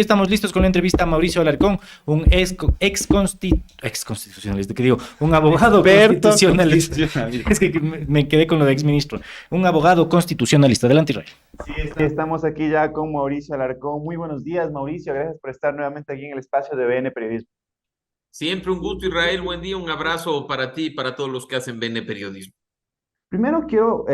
Estamos listos con la entrevista a Mauricio Alarcón, un ex constitucionalista, que digo, un abogado Experto constitucionalista. constitucionalista. Es que me quedé con lo de exministro. Un abogado constitucionalista. Adelante, Israel. Sí, estamos aquí ya con Mauricio Alarcón. Muy buenos días, Mauricio. Gracias por estar nuevamente aquí en el espacio de BN Periodismo. Siempre un gusto, Israel. Buen día, un abrazo para ti y para todos los que hacen BN Periodismo. Primero quiero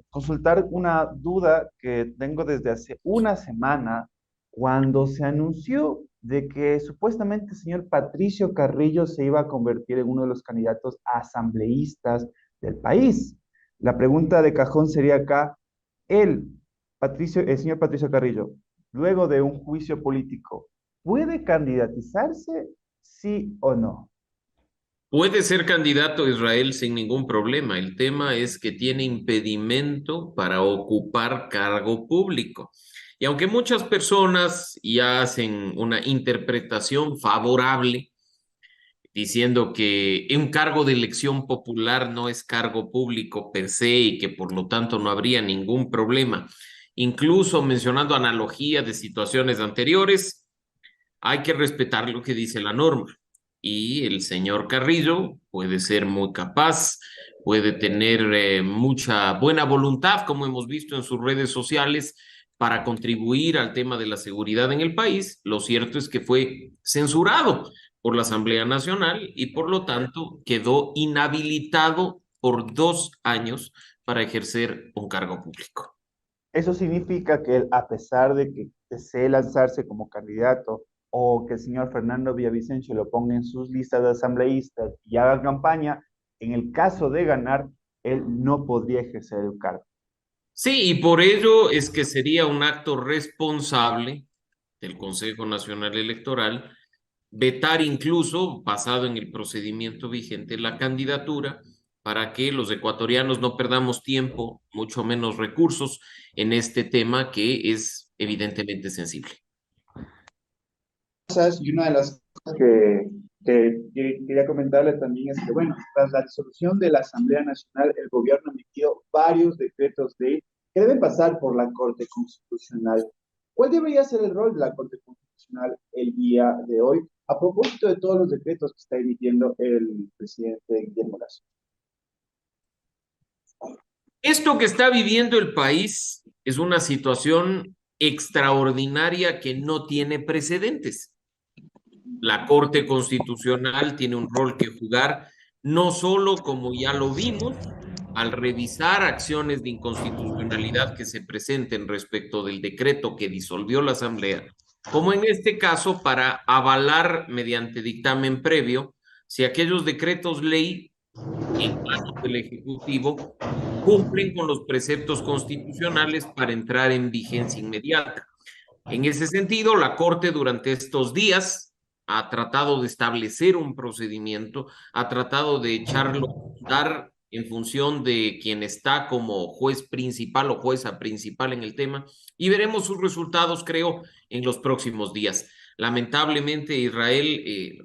consultar una duda que tengo desde hace una semana, cuando se anunció de que supuestamente el señor Patricio Carrillo se iba a convertir en uno de los candidatos asambleístas del país. La pregunta de cajón sería acá, el señor Patricio Carrillo, luego de un juicio político, ¿puede candidatizarse, sí o no? Puede ser candidato a Israel sin ningún problema. El tema es que tiene impedimento para ocupar cargo público. Y aunque muchas personas ya hacen una interpretación favorable, diciendo que un cargo de elección popular no es cargo público per se y que por lo tanto no habría ningún problema, incluso mencionando analogía de situaciones anteriores, hay que respetar lo que dice la norma. Y el señor Carrillo puede ser muy capaz, puede tener mucha buena voluntad, como hemos visto en sus redes sociales, para contribuir al tema de la seguridad en el país. Lo cierto es que fue censurado por la Asamblea Nacional y por lo tanto quedó inhabilitado por 2 años para ejercer un cargo público. Eso significa que él, a pesar de que desee lanzarse como candidato o que el señor Fernando Villavicencio lo ponga en sus listas de asambleístas y haga campaña, en el caso de ganar, él no podría ejercer el cargo. Sí, y por ello es que sería un acto responsable del Consejo Nacional Electoral vetar incluso, basado en el procedimiento vigente, la candidatura para que los ecuatorianos no perdamos tiempo, mucho menos recursos en este tema que es evidentemente sensible. Y una de las cosas que quería comentarle también es que, bueno, tras la disolución de la Asamblea Nacional, el gobierno emitió varios decretos ley que deben pasar por la Corte Constitucional. ¿Cuál debería ser el rol de la Corte Constitucional el día de hoy, a propósito de todos los decretos que está emitiendo el presidente Guillermo Lasso? Esto que está viviendo el país es una situación extraordinaria que no tiene precedentes. La Corte Constitucional tiene un rol que jugar, no solo como ya lo vimos, al revisar acciones de inconstitucionalidad que se presenten respecto del decreto que disolvió la Asamblea, como en este caso para avalar mediante dictamen previo si aquellos decretos ley en manos del Ejecutivo cumplen con los preceptos constitucionales para entrar en vigencia inmediata. En ese sentido, la Corte durante estos días ha tratado de establecer un procedimiento, ha tratado de echarlo a andar en función de quien está como juez principal o jueza principal en el tema y veremos sus resultados, creo, en los próximos días. Lamentablemente, Israel,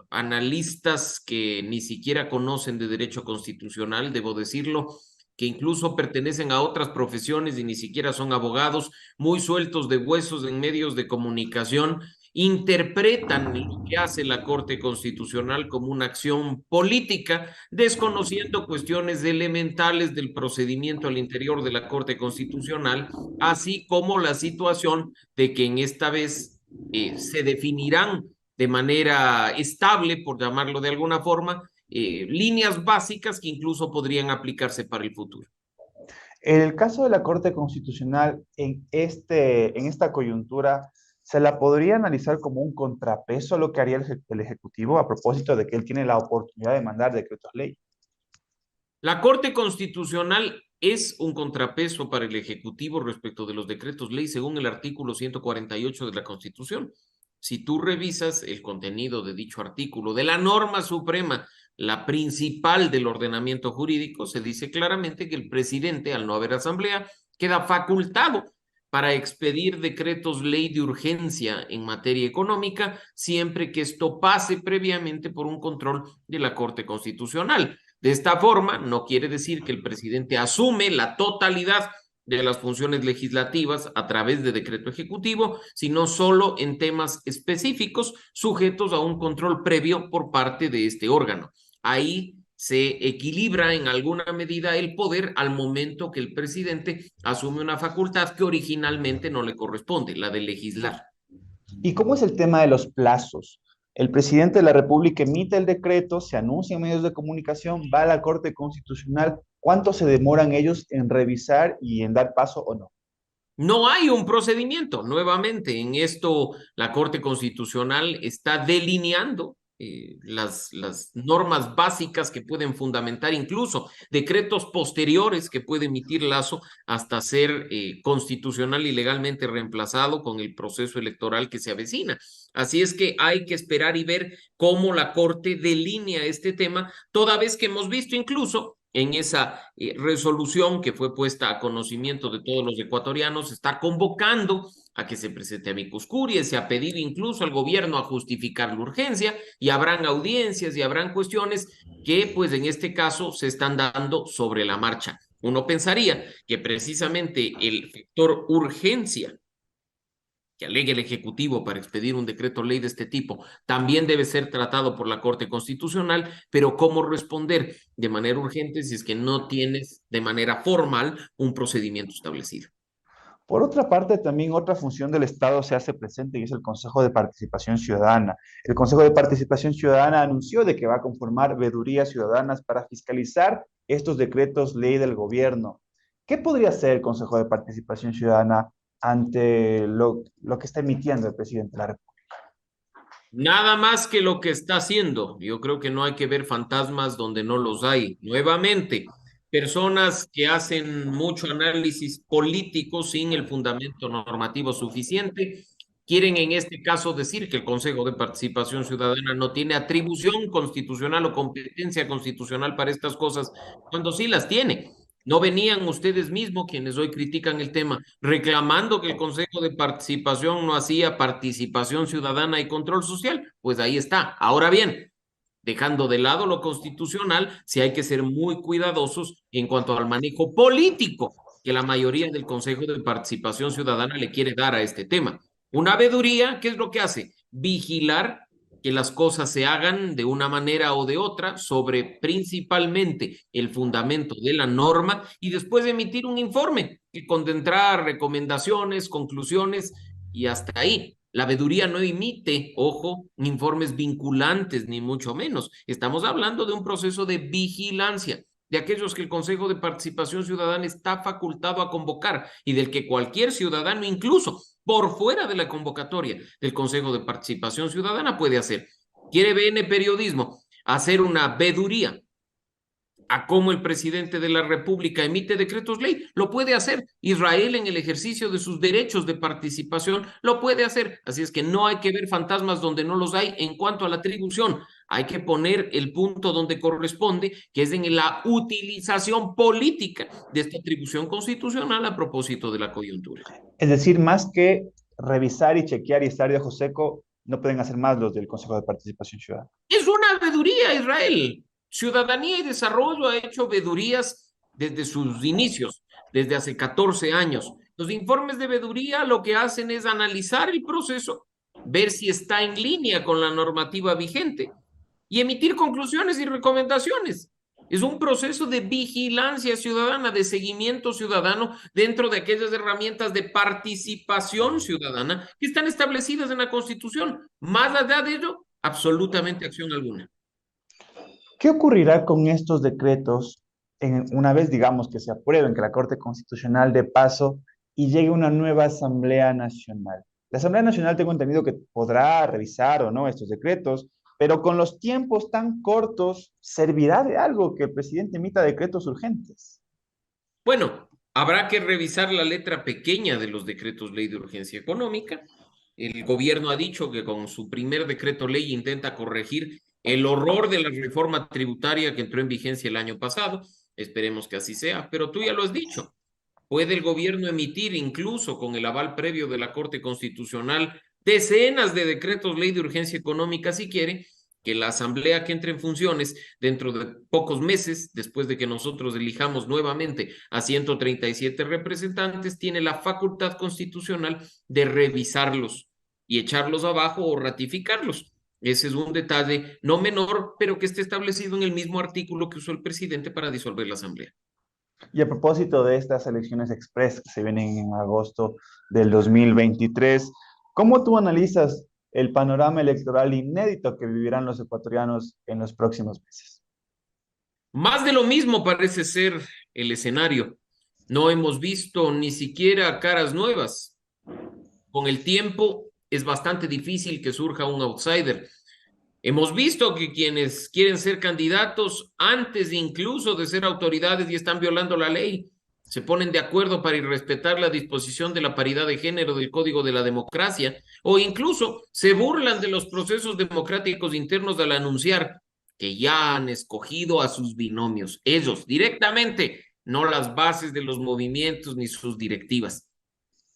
analistas que ni siquiera conocen de derecho constitucional, debo decirlo, que incluso pertenecen a otras profesiones y ni siquiera son abogados, muy sueltos de huesos en medios de comunicación, interpretan lo que hace la Corte Constitucional como una acción política, desconociendo cuestiones elementales del procedimiento al interior de la Corte Constitucional, así como la situación de que en esta vez se definirán de manera estable, por llamarlo de alguna forma, líneas básicas que incluso podrían aplicarse para el futuro. En el caso de la Corte Constitucional, en esta coyuntura, ¿se la podría analizar como un contrapeso a lo que haría el Ejecutivo a propósito de que él tiene la oportunidad de mandar decretos ley? La Corte Constitucional es un contrapeso para el Ejecutivo respecto de los decretos ley según el artículo 148 de la Constitución. Si tú revisas el contenido de dicho artículo, de la norma suprema, la principal del ordenamiento jurídico, se dice claramente que el presidente, al no haber asamblea, queda facultado para expedir decretos ley de urgencia en materia económica, siempre que esto pase previamente por un control de la Corte Constitucional. De esta forma, no quiere decir que el presidente asume la totalidad de las funciones legislativas a través de decreto ejecutivo, sino solo en temas específicos sujetos a un control previo por parte de este órgano. Ahí se equilibra en alguna medida el poder al momento que el presidente asume una facultad que originalmente no le corresponde, la de legislar. ¿Y cómo es el tema de los plazos? El presidente de la República emite el decreto, se anuncia en medios de comunicación, va a la Corte Constitucional. ¿Cuánto se demoran ellos en revisar y en dar paso o no? No hay un procedimiento. Nuevamente, en esto la Corte Constitucional está delineando las normas básicas que pueden fundamentar incluso decretos posteriores que puede emitir Lazo hasta ser constitucional y legalmente reemplazado con el proceso electoral que se avecina. Así es que hay que esperar y ver cómo la Corte delinea este tema, toda vez que hemos visto incluso en esa resolución que fue puesta a conocimiento de todos los ecuatorianos, está convocando a que se presente amicus curiae, se ha pedido incluso al gobierno a justificar la urgencia y habrán audiencias y habrán cuestiones que pues en este caso se están dando sobre la marcha. Uno pensaría que precisamente el factor urgencia que alegue el Ejecutivo para expedir un decreto ley de este tipo, también debe ser tratado por la Corte Constitucional, pero ¿cómo responder de manera urgente si es que no tienes de manera formal un procedimiento establecido? Por otra parte, también otra función del Estado se hace presente y es el Consejo de Participación Ciudadana. El Consejo de Participación Ciudadana anunció de que va a conformar veedurías ciudadanas para fiscalizar estos decretos ley del gobierno. ¿Qué podría hacer el Consejo de Participación Ciudadana ante lo que está emitiendo el presidente de la República? Nada más que lo que está haciendo. Yo creo que no hay que ver fantasmas donde no los hay. Nuevamente, personas que hacen mucho análisis político sin el fundamento normativo suficiente, quieren en este caso decir que el Consejo de Participación Ciudadana no tiene atribución constitucional o competencia constitucional para estas cosas, cuando sí las tiene. ¿No venían ustedes mismos, quienes hoy critican el tema, reclamando que el Consejo de Participación no hacía participación ciudadana y control social? Pues ahí está. Ahora bien, dejando de lado lo constitucional, sí hay que ser muy cuidadosos en cuanto al manejo político que la mayoría del Consejo de Participación Ciudadana le quiere dar a este tema. Una veeduría, ¿qué es lo que hace? Vigilar que las cosas se hagan de una manera o de otra sobre principalmente el fundamento de la norma y después emitir un informe que contendrá recomendaciones, conclusiones y hasta ahí. La veeduría no emite, ojo, informes vinculantes, ni mucho menos. Estamos hablando de un proceso de vigilancia, de aquellos que el Consejo de Participación Ciudadana está facultado a convocar y del que cualquier ciudadano, incluso por fuera de la convocatoria del Consejo de Participación Ciudadana, puede hacer. ¿Quiere BN Periodismo hacer una veeduría a cómo el presidente de la República emite decretos ley? Lo puede hacer. Israel, en el ejercicio de sus derechos de participación, lo puede hacer. Así es que no hay que ver fantasmas donde no los hay. En cuanto a la atribución, hay que poner el punto donde corresponde, que es en la utilización política de esta atribución constitucional a propósito de la coyuntura. Es decir, más que revisar y chequear y estar de ojo seco, no pueden hacer más los del Consejo de Participación Ciudadana. Es una veeduría, Israel. Ciudadanía y Desarrollo ha hecho veedurías desde sus inicios, desde hace 14 años. Los informes de veeduría lo que hacen es analizar el proceso, ver si está en línea con la normativa vigente y emitir conclusiones y recomendaciones. Es un proceso de vigilancia ciudadana, de seguimiento ciudadano dentro de aquellas herramientas de participación ciudadana que están establecidas en la Constitución. Más allá de ello, absolutamente acción alguna. ¿Qué ocurrirá con estos decretos una vez, digamos, que se aprueben, que la Corte Constitucional dé paso y llegue una nueva Asamblea Nacional? La Asamblea Nacional tengo entendido que podrá revisar o no estos decretos, pero con los tiempos tan cortos, ¿servirá de algo que el presidente emita decretos urgentes? Bueno, habrá que revisar la letra pequeña de los decretos ley de urgencia económica. El gobierno ha dicho que con su primer decreto ley intenta corregir el horror de la reforma tributaria que entró en vigencia el año pasado. Esperemos que así sea, pero tú ya lo has dicho. Puede el gobierno emitir, incluso con el aval previo de la Corte Constitucional, decenas de decretos ley de urgencia económica si quiere, que la asamblea que entre en funciones dentro de pocos meses, después de que nosotros elijamos nuevamente a 137 representantes, tiene la facultad constitucional de revisarlos y echarlos abajo o ratificarlos. Ese es un detalle no menor, pero que está establecido en el mismo artículo que usó el presidente para disolver la asamblea. Y a propósito de estas elecciones express que se vienen en agosto del 2023, ¿cómo tú analizas el panorama electoral inédito que vivirán los ecuatorianos en los próximos meses? Más de lo mismo parece ser el escenario. No hemos visto ni siquiera caras nuevas. Con el tiempo es bastante difícil que surja un outsider. Hemos visto que quienes quieren ser candidatos antes incluso de ser autoridades y están violando la ley, se ponen de acuerdo para irrespetar la disposición de la paridad de género del Código de la Democracia o incluso se burlan de los procesos democráticos internos al anunciar que ya han escogido a sus binomios, ellos directamente, no las bases de los movimientos ni sus directivas.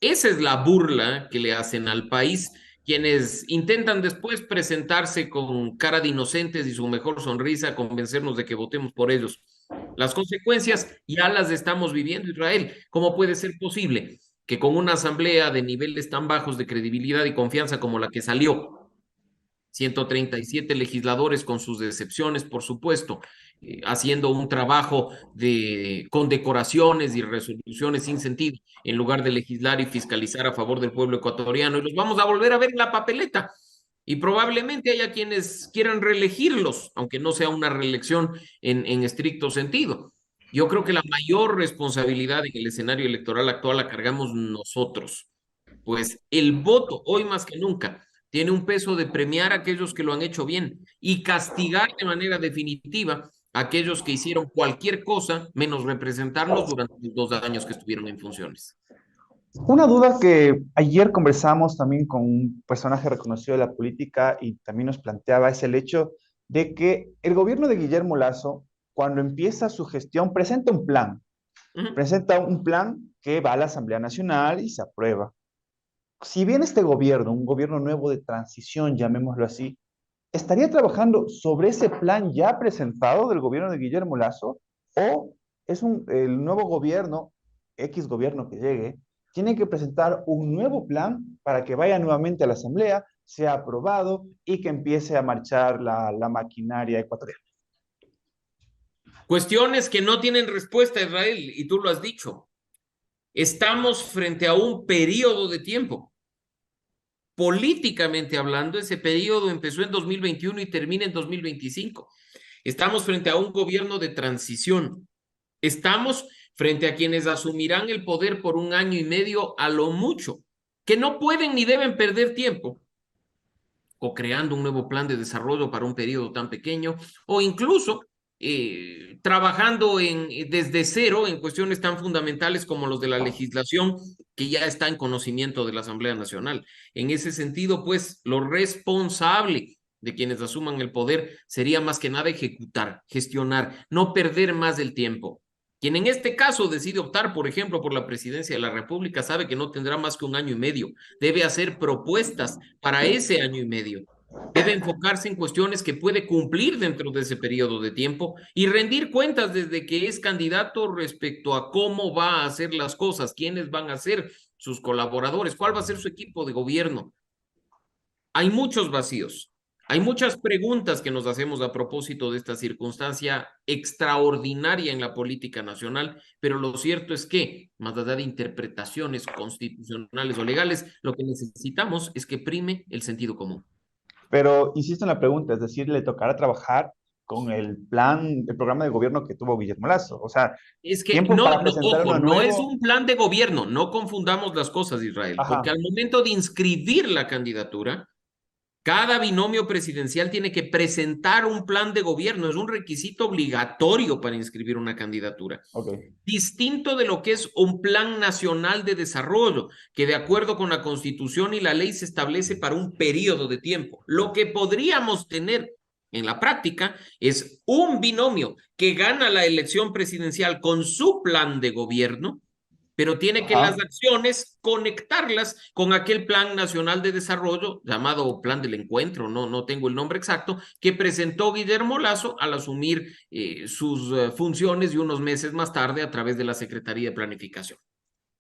Esa es la burla que le hacen al país quienes intentan después presentarse con cara de inocentes y su mejor sonrisa, convencernos de que votemos por ellos. Las consecuencias ya las estamos viviendo, Israel. ¿Cómo puede ser posible que con una asamblea de niveles tan bajos de credibilidad y confianza como la que salió, 137 legisladores con sus decepciones, por supuesto, haciendo un trabajo de condecoraciones y resoluciones sin sentido, en lugar de legislar y fiscalizar a favor del pueblo ecuatoriano, y los vamos a volver a ver en la papeleta? Y probablemente haya quienes quieran reelegirlos, aunque no sea una reelección en estricto sentido. Yo creo que la mayor responsabilidad en el escenario electoral actual la cargamos nosotros, pues el voto, hoy más que nunca, tiene un peso de premiar a aquellos que lo han hecho bien y castigar de manera definitiva a aquellos que hicieron cualquier cosa menos representarnos durante los 2 años que estuvieron en funciones. Una duda que ayer conversamos también con un personaje reconocido de la política y también nos planteaba es el hecho de que el gobierno de Guillermo Lasso, cuando empieza su gestión, presenta un plan que va a la Asamblea Nacional y se aprueba. Si bien este gobierno, un gobierno nuevo de transición, llamémoslo así, estaría trabajando sobre ese plan ya presentado del gobierno de Guillermo Lasso, o es el nuevo gobierno, X gobierno que llegue, tiene que presentar un nuevo plan para que vaya nuevamente a la Asamblea, sea aprobado y que empiece a marchar la maquinaria ecuatoriana. Cuestiones que no tienen respuesta, Israel, y tú lo has dicho. Estamos frente a un periodo de tiempo. Políticamente hablando, ese periodo empezó en 2021 y termina en 2025. Estamos frente a un gobierno de transición. Estamos frente a quienes asumirán el poder por 1 año y medio a lo mucho, que no pueden ni deben perder tiempo, o creando un nuevo plan de desarrollo para un periodo tan pequeño, o incluso trabajando desde cero en cuestiones tan fundamentales como los de la legislación, que ya está en conocimiento de la Asamblea Nacional. En ese sentido, pues, lo responsable de quienes asuman el poder sería más que nada ejecutar, gestionar, no perder más el tiempo. Quien en este caso decide optar, por ejemplo, por la presidencia de la República, sabe que no tendrá más que 1 año y medio. Debe hacer propuestas para ese 1 año y medio. Debe enfocarse en cuestiones que puede cumplir dentro de ese periodo de tiempo y rendir cuentas desde que es candidato respecto a cómo va a hacer las cosas, quiénes van a ser sus colaboradores, cuál va a ser su equipo de gobierno. Hay muchos vacíos. Hay muchas preguntas que nos hacemos a propósito de esta circunstancia extraordinaria en la política nacional, pero lo cierto es que, más allá de interpretaciones constitucionales o legales, lo que necesitamos es que prime el sentido común. Pero insisto en la pregunta, es decir, le tocará trabajar con el plan, el programa de gobierno que tuvo Guillermo Lasso. O sea, Es que tiempo para presentar ojo, uno no es nuevo. un plan de gobierno, no confundamos las cosas, Israel, porque Ajá. al momento de inscribir la candidatura, cada binomio presidencial tiene que presentar un plan de gobierno, es un requisito obligatorio para inscribir una candidatura. Ok. Distinto de lo que es un plan nacional de desarrollo, que de acuerdo con la Constitución y la ley se establece para un periodo de tiempo. Lo que podríamos tener en la práctica es un binomio que gana la elección presidencial con su plan de gobierno pero tiene que Ajá. las acciones conectarlas con aquel Plan Nacional de Desarrollo, llamado Plan del Encuentro, no tengo el nombre exacto, que presentó Guillermo Lasso al asumir sus funciones y unos meses más tarde a través de la Secretaría de Planificación.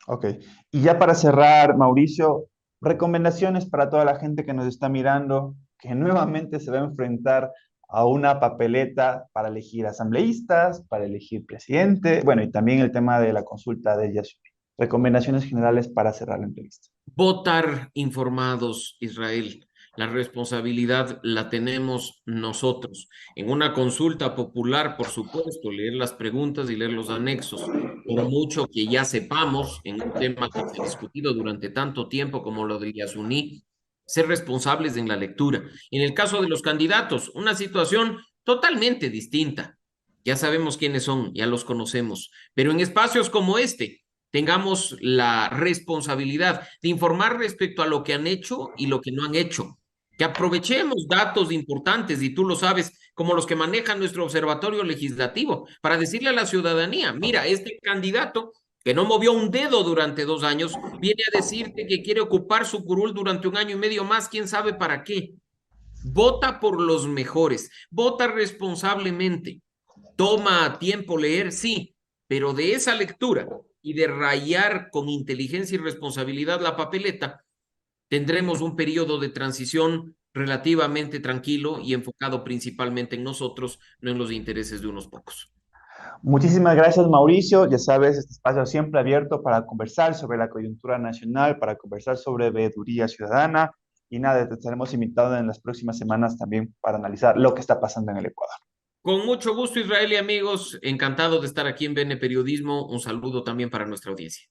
Ok. Y ya para cerrar, Mauricio, recomendaciones para toda la gente que nos está mirando, que nuevamente se va a enfrentar a una papeleta para elegir asambleístas, para elegir presidente, bueno, y también el tema de la consulta de Yasuni. Recomendaciones generales para cerrar la entrevista. Votar informados, Israel. La responsabilidad la tenemos nosotros. En una consulta popular, por supuesto, leer las preguntas y leer los anexos. Por mucho que ya sepamos en un tema que se ha discutido durante tanto tiempo como lo de Yasuní, ser responsables en la lectura. En el caso de los candidatos, una situación totalmente distinta. Ya sabemos quiénes son, ya los conocemos, pero en espacios como este, tengamos la responsabilidad de informar respecto a lo que han hecho y lo que no han hecho. Que aprovechemos datos importantes, y tú lo sabes, como los que maneja nuestro observatorio legislativo, para decirle a la ciudadanía, mira, este candidato que no movió un dedo durante 2 años, viene a decirte que quiere ocupar su curul durante 1 año y medio más, quién sabe para qué. Vota por los mejores, vota responsablemente. Toma a tiempo leer, sí, pero de esa lectura y de rayar con inteligencia y responsabilidad la papeleta, tendremos un periodo de transición relativamente tranquilo y enfocado principalmente en nosotros, no en los intereses de unos pocos. Muchísimas gracias, Mauricio. Ya sabes, este espacio siempre abierto para conversar sobre la coyuntura nacional, para conversar sobre veeduría ciudadana. Y nada, te estaremos invitados en las próximas semanas también para analizar lo que está pasando en el Ecuador. Con mucho gusto, Israel y amigos, encantado de estar aquí en BN Periodismo. Un saludo también para nuestra audiencia.